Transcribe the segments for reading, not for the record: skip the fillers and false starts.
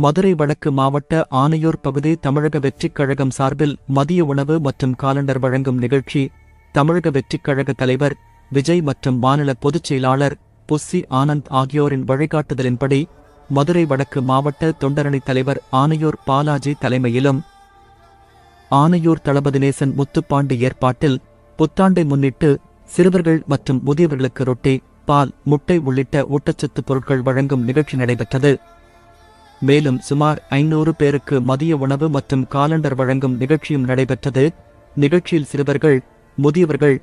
மதுரை வடக்கு மாவட்ட ஆனையூர் பகுதி தமிழக வெற்றிக் கழகம் சார்பில் மதிய உணவு மற்றும் காலண்டர் வழங்கும் நிகழ்ச்சி தமிழக வெற்றிக் கழக தலைவர் விஜய் மற்றும் மாநில பொதுச் செயலாளர் புஸ்ஸி ஆனந்த் ஆகியோரின் வழிகாட்டுதலின்படி மதுரை வடக்கு மாவட்ட தொண்டரணி தலைவர் ஆனையூர் பாலாஜி தலைமையிலும் ஆனையூர் தளபதி நேசன் முத்துப்பாண்டி ஏற்பாட்டில் புத்தாண்டை முன்னிட்டு சிறுவர்கள் மற்றும் முதியவர்களுக்கு ரொட்டி, பால், முட்டை உள்ளிட்ட ஊட்டச்சத்து பொருட்கள் வழங்கும் நிகழ்ச்சி நடைபெற்றது. மேலும் சுமார் 500 பேருக்கு மதிய உணவு மற்றும் காலண்டர் வழங்கும் நிகழ்ச்சியும் நடைபெற்றது. நிகழ்ச்சியில் சிறுவர்கள், முதியவர்கள்,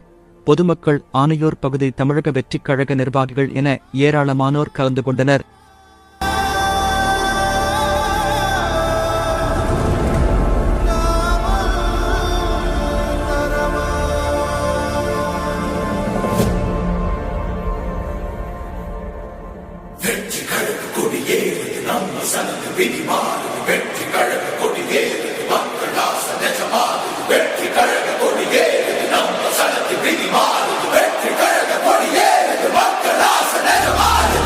பொதுமக்கள், ஆனையூர் பகுதி தமிழக வெற்றிக் கழக நிர்வாகிகள் என ஏராளமானோர் கலந்து கொண்டனர். வெற்றி கழக கொடியேறுது நம்ம சனது விதிமாறுது வெற்றி கழக கொடியேறுது மக்கள் ஆசை நிஜமாறுது வெற்றி கழக கொடியேறுது நம்ம சனது விதிமாறுது வெற்றி கழக கொடியேறுது மக்கள் ஆசை நிஜமாறுது.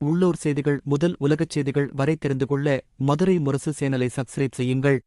உள்ளூர் செய்திகள் முதல் உலகச் செய்திகள் வரை தெரிந்து கொள்ள மதுரை முரசு சேனலை சப்ஸ்கிரைப் செய்யுங்கள்.